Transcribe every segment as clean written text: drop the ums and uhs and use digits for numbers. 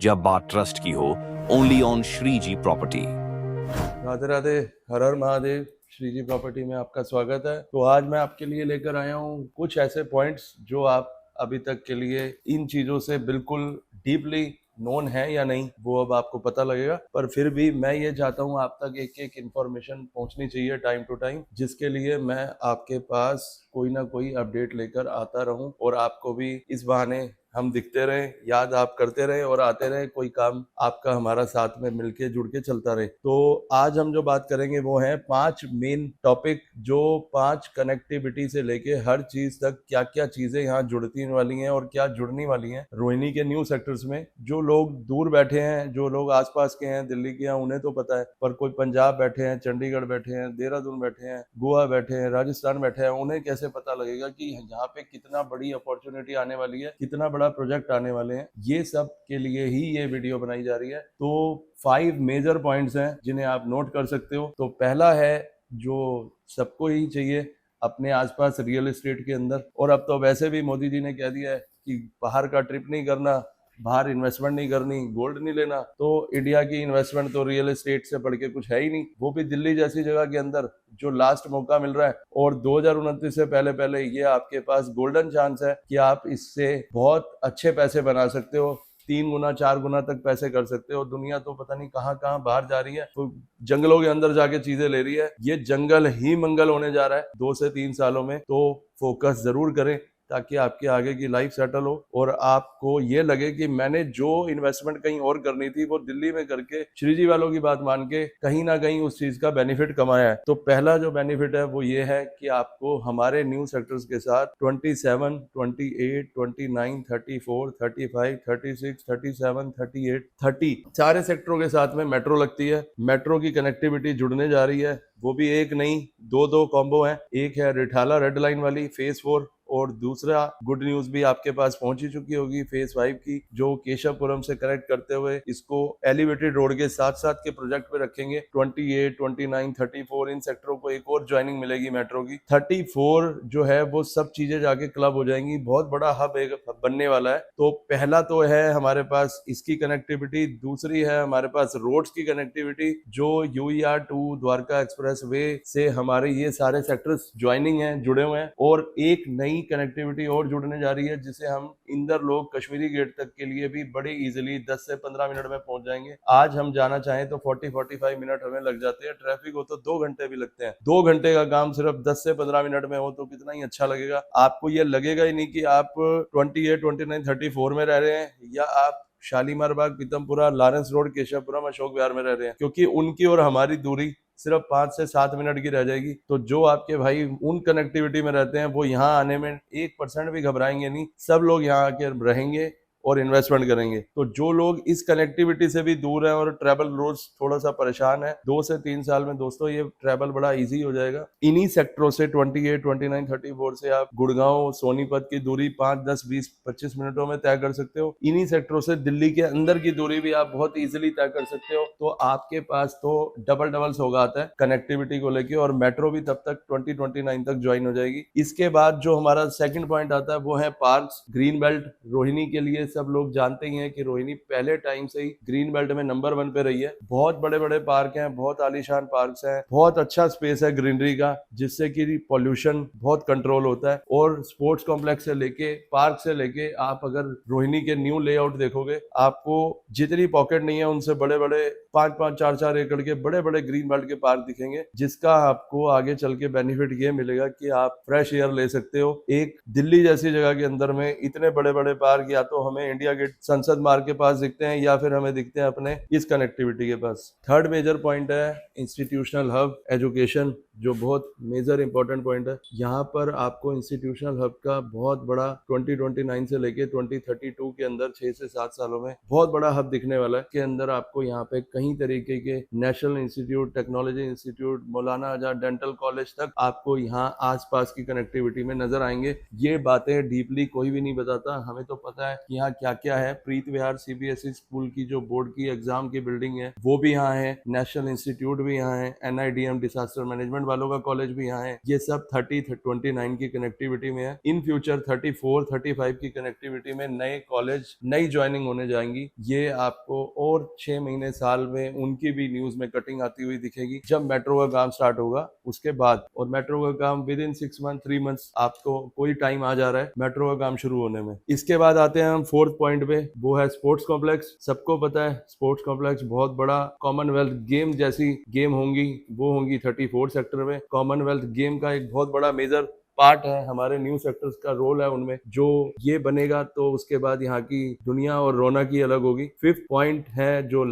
जब बात ट्रस्ट की हो, only on Shriji property. Radhe Radhe, Har Har Mahadev. Shriji property में आपका स्वागत है। तो आज मैं आपके लिए लेकर आया हूँ कुछ ऐसे पॉइंट्स जो आप अभी तक के लिए इन चीजों से बिल्कुल डीपली नोन है या नहीं, वो अब आपको पता लगेगा। पर फिर भी मैं ये चाहता हूँ आप तक एक एक इन्फॉर्मेशन पहुंचनी चाहिए टाइम टू टाइम, जिसके लिए मैं आपके पास कोई ना कोई अपडेट लेकर आता रहूं और आपको भी इस बहाने हम दिखते रहे, याद आप करते रहे और आते रहे, कोई काम आपका हमारा साथ में मिलके जुड़ के चलता रहे। तो आज हम जो बात करेंगे वो है 5 मेन टॉपिक, जो 5 कनेक्टिविटी से लेके हर चीज तक क्या क्या चीजें यहाँ जुड़ती वाली हैं और क्या जुड़ने वाली हैं रोहिणी के न्यू सेक्टर्स में। जो लोग दूर बैठे हैं, जो लोग आसपास के हैं, दिल्ली के हैं, उन्हें तो पता है, पर कोई पंजाब बैठे हैं, चंडीगढ़ बैठे हैं, देहरादून बैठे हैं, गोवा बैठे हैं, राजस्थान बैठे हैं, उन्हें कैसे पता लगेगा कि यहाँ पे कितना बड़ी अपॉर्चुनिटी आने वाली है, कितना बड़ा प्रोजेक्ट आने वाले हैं। ये सब के लिए ही ये वीडियो बनाई जा रही है। तो 5 मेजर पॉइंट्स हैं जिन्हें आप नोट कर सकते हो। तो पहला है, जो सबको ही चाहिए अपने आसपास रियल एस्टेट के अंदर, और अब तो वैसे भी मोदी जी ने कह दिया है कि बाहर का ट्रिप नहीं करना, बाहर इन्वेस्टमेंट नहीं करनी, गोल्ड नहीं लेना। तो इंडिया की इन्वेस्टमेंट तो रियल एस्टेट से बढ़ के कुछ है ही नहीं, वो भी दिल्ली जैसी जगह के अंदर जो लास्ट मौका मिल रहा है। और 2029 से पहले पहले ये आपके पास गोल्डन चांस है कि आप इससे बहुत अच्छे पैसे बना सकते हो, 3 गुना 4 गुना तक पैसे कर सकते हो। दुनिया तो पता नहीं कहाँ कहाँ बाहर जा रही है, तो जंगलों के अंदर जाके चीजें ले रही है। ये जंगल ही मंगल होने जा रहा है 2 से 3 सालों में। तो फोकस जरूर करें ताकि आपकी आगे की लाइफ सेटल हो और आपको ये लगे कि मैंने जो इन्वेस्टमेंट कहीं और करनी थी वो दिल्ली में करके श्रीजी वालों की बात मान के कहीं ना कहीं उस चीज का बेनिफिट कमाया है। तो पहला जो बेनिफिट है वो ये है कि आपको हमारे न्यू सेक्टर्स के साथ 27, 28, 29, 34, 35, 36, 37, 38, 30 सारे सेक्टरों के साथ में मेट्रो लगती है। मेट्रो की कनेक्टिविटी जुड़ने जा रही है, वो भी एक नहीं, दो कॉम्बो है। एक है रिठाला रेड लाइन वाली फेज 4, और दूसरा गुड न्यूज भी आपके पास पहुंच ही चुकी होगी फेज 5 की, जो केशवपुरम से कनेक्ट करते हुए इसको एलिवेटेड रोड के साथ साथ के प्रोजेक्ट पे रखेंगे। 28, 29, 34 इन सेक्टरों को एक और ज्वाइनिंग मिलेगी मेट्रो की। 34 जो है वो सब चीजें जाके क्लब हो जाएंगी, बहुत बड़ा हब एक बनने वाला है। तो पहला तो है हमारे पास इसकी कनेक्टिविटी, दूसरी है हमारे पास रोड्स की कनेक्टिविटी, जो यूईआर टू द्वारका एक्सप्रेस वे से हमारे ये सारे सेक्टर्स ज्वाइनिंग है, जुड़े हुए हैं। और एक नई कनेक्टिविटी और जुड़ने जा रही है जिसे हम इंदर लोग कश्मीरी गेट तक के लिए भी बड़े इजीली 10 से 15 मिनट में पहुंच जाएंगे। आज हम जाना चाहें तो 40-45 मिनट हमें लग जाते हैं, ट्रैफिक हो तो 2 घंटे भी लगते हैं। 2 घंटे का काम सिर्फ 10 से 15 मिनट में हो तो कितना ही अच्छा लगेगा। आपको ये लगेगा ही नहीं कि आप 28, 29, 34 में रह रहे हैं या आप शालीमार बाग, पीतमपुरा, लॉरेंस रोड, केशवपुरम, अशोक विहार में रह रहे हैं, क्योंकि उनकी और हमारी दूरी सिर्फ 5 से 7 मिनट की रह जाएगी। तो जो आपके भाई उन कनेक्टिविटी में रहते हैं वो यहाँ आने में 1% भी घबराएंगे नहीं, सब लोग यहाँ आके रहेंगे और इन्वेस्टमेंट करेंगे। तो जो लोग इस कनेक्टिविटी से भी दूर हैं और ट्रैवल रोज थोड़ा सा परेशान है, 2 से 3 साल में दोस्तों ये ट्रैवल बड़ा इजी हो जाएगा। इन्हीं सेक्टरों से 28, 29, 34 से आप गुड़गांव, सोनीपत की दूरी 5, 10, 20, 25 मिनटों में तय कर सकते हो। इन्हीं सेक्टरों से दिल्ली के अंदर की दूरी भी आप बहुत इजीली तय कर सकते हो। तो आपके पास तो डबल डबल सौगात है कनेक्टिविटी को लेके, और मेट्रो भी तब तक 2029 तक ज्वाइन हो जाएगी। इसके बाद जो हमारा सेकंड पॉइंट आता है वो है पार्क्स, ग्रीन बेल्ट। रोहिणी के लिए सब लोग जानते ही हैं कि रोहिणी पहले टाइम से ही ग्रीन बेल्ट में नंबर 1 पे रही है। बहुत बड़े बड़े पार्क हैं, बहुत आलीशान पार्क्स हैं, बहुत अच्छा स्पेस है ग्रीनरी का, जिससे कि पॉल्यूशन बहुत कंट्रोल होता है। और स्पोर्ट्स कॉम्प्लेक्स से लेके पार्क से लेके आप अगर रोहिणी के न्यू लेआउट देखोगे, आपको जितनी पॉकेट नहीं है उनसे बड़े बड़े 5-5, 4-4 एकड़ के बड़े बड़े ग्रीन बेल्ट के पार्क दिखेंगे, जिसका आपको आगे चल के बेनिफिट ये मिलेगा कि आप फ्रेश एयर ले सकते हो। एक दिल्ली जैसी जगह के अंदर में इतने बड़े बड़े पार्क या तो हमें इंडिया गेट संसद मार्ग के पास दिखते हैं या फिर हमें दिखते हैं अपने इस कनेक्टिविटी के पास। थर्ड मेजर पॉइंट है इंस्टीट्यूशनल हब एजुकेशन, जो बहुत मेजर इंपॉर्टेंट पॉइंट है। यहाँ पर आपको इंस्टीट्यूशनल हब का बहुत बड़ा 2029 से लेके 2032 के अंदर 6 से 7 सालों में बहुत बड़ा हब दिखने वाला है। के अंदर आपको यहाँ पे कई तरीके के national institute, technology institute, Maulana Azad dental college तक आपको यहाँ आसपास की कनेक्टिविटी में नजर आएंगे। ये बातें डीपली कोई भी नहीं बताता, हमें तो पता है कि यहाँ क्या क्या है। प्रीत विहार सीबीएसई स्कूल की जो बोर्ड की एग्जाम की बिल्डिंग है वो भी यहाँ है, नेशनल इंस्टीट्यूट भी यहाँ है, एनआईडीएम डिजास्टर मैनेजमेंट वालों का कॉलेज भी यहाँ है। ये सब 29 की कनेक्टिविटी में है। इन फ्यूचर 35 की कनेक्टिविटी में नए कॉलेज, नई ज्वाइनिंग होने जाएंगी। ये आपको और 6 महीने साल में उनकी भी न्यूज में कटिंग आती हुई दिखेगी जब मेट्रो का काम स्टार्ट होगा उसके बाद। और मेट्रो का काम विद इन 6 मंथ 3 मंथ्स आपको कोई टाइम आ जा रहा है मेट्रो का काम शुरू होने में। इसके बाद आते हैं हम फोर्थ पॉइंट पे, वो है स्पोर्ट्स कॉम्प्लेक्स। सबको पता है स्पोर्ट्स कॉम्प्लेक्स बहुत बड़ा कॉमनवेल्थ गेम जैसी गेम होंगी, वो होंगी 34 सेक्टर में। कॉमनवेल्थ गेम का एक बहुत बड़ा मेजर पार्ट है, हमारे न्यू सेक्टर्स का रोल है उनमें। जो ये बनेगा तो उसके बाद यहाँ की दुनिया और रौनक ही अलग होगी। फिफ्थ पॉइंट है जो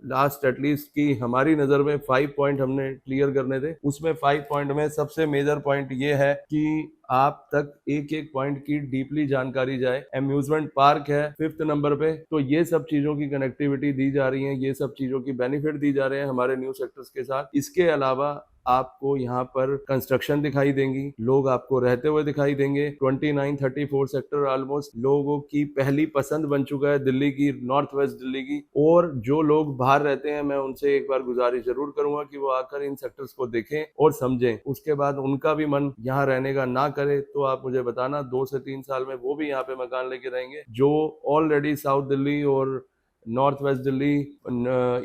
लास्ट एटलीस्ट की हमारी नजर में 5 पॉइंट हमने क्लियर करने थे। उसमें 5 पॉइंट में सबसे मेजर पॉइंट ये है कि आप तक एक एक पॉइंट की डीपली जानकारी जाए। अम्यूजमेंट पार्क है 5th नंबर पे, तो ये सब चीजों की कनेक्टिविटी दी जा रही है, ये सब चीजों की बेनिफिट दी जा रहे हैं हमारे न्यू सेक्टर्स के साथ। इसके अलावा आपको यहाँ पर कंस्ट्रक्शन दिखाई देंगी, लोग आपको रहते हुए दिखाई देंगे। 34 सेक्टर ऑलमोस्ट लोगों की पहली पसंद बन चुका है दिल्ली की, नॉर्थ वेस्ट दिल्ली की। और जो लोग बाहर रहते हैं मैं उनसे एक बार गुजारिश जरूर करूंगा कि वो आकर इन सेक्टर्स को देखें और समझें। उसके बाद उनका भी मन यहाँ रहने का ना करे तो आप मुझे बताना, 2 से 3 साल में वो भी यहाँ पे मकान लेके रहेंगे। जो ऑलरेडी साउथ दिल्ली और north west Delhi,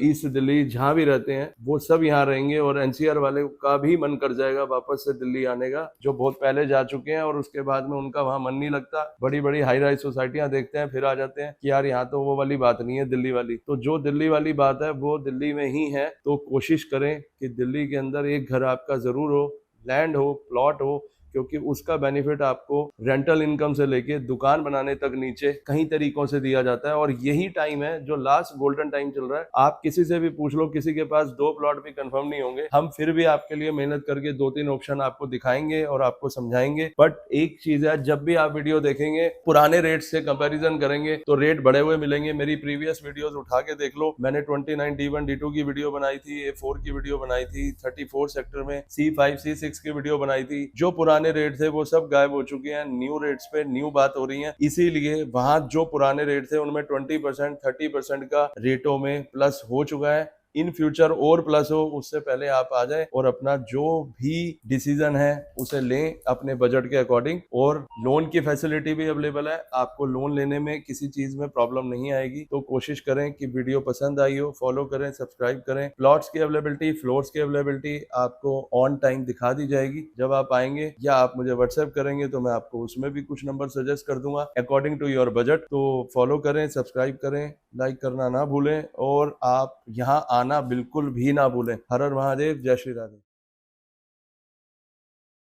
east Delhi जहाँ भी रहते हैं वो सब यहाँ रहेंगे। और एनसीआर वाले का भी मन कर जाएगा वापस से दिल्ली आने का, जो बहुत पहले जा चुके हैं और उसके बाद में उनका वहाँ मन नहीं लगता। बड़ी बड़ी हाई राइज सोसाइटियां देखते हैं फिर आ जाते हैं कि यार यहाँ तो वो वाली बात नहीं है दिल्ली वाली। तो जो दिल्ली वाली बात है वो दिल्ली में ही है। तो कोशिश करें कि दिल्ली के अंदर एक घर आपका जरूर हो, लैंड हो, प्लॉट हो, क्योंकि उसका बेनिफिट आपको रेंटल इनकम से लेके दुकान बनाने तक नीचे कई तरीकों से दिया जाता है। और यही टाइम है जो लास्ट गोल्डन टाइम चल रहा है। आप किसी से भी पूछ लो, किसी के पास 2 प्लॉट भी कंफर्म नहीं होंगे, हम फिर भी आपके लिए मेहनत करके 2-3 ऑप्शन आपको दिखाएंगे और आपको समझाएंगे। बट एक चीज है, जब भी आप वीडियो देखेंगे पुराने रेट से कंपैरिजन करेंगे तो रेट बढ़े हुए मिलेंगे। मेरी प्रीवियस वीडियोस उठा के देख लो, मैंने 29 D1 D2 की वीडियो बनाई थी, A4 की वीडियो बनाई थी, 34 सेक्टर में C5 C6 की वीडियो बनाई थी। जो पुराने रेट थे वो सब गायब हो चुके हैं, न्यू रेट्स पे न्यू बात हो रही है। इसीलिए वहां जो पुराने रेट थे उनमें 20% 30% का रेटों में प्लस हो चुका है। इन फ्यूचर और प्लस हो, उससे पहले आप आ जाए और अपना जो भी डिसीजन है उसे लें अपने बजट के अकॉर्डिंग। और लोन की फैसिलिटी भी अवेलेबल है, आपको लोन लेने में किसी चीज में प्रॉब्लम नहीं आएगी। तो कोशिश करें कि वीडियो पसंद आई हो, फॉलो करें, सब्सक्राइब करें। प्लॉट्स की अवेलेबिलिटी, फ्लोर्स की अवेलेबिलिटी आपको ऑन टाइम दिखा दी जाएगी जब आप आएंगे, या आप मुझे व्हाट्सएप करेंगे तो मैं आपको उसमें भी कुछ नंबर सजेस्ट कर दूंगा अकॉर्डिंग टू योर बजट। तो फॉलो करें, सब्सक्राइब करें, लाइक करना ना भूलें और आप यहाँ आना बिल्कुल भी ना भूलें। हर हर महादेव, जय श्री राधे।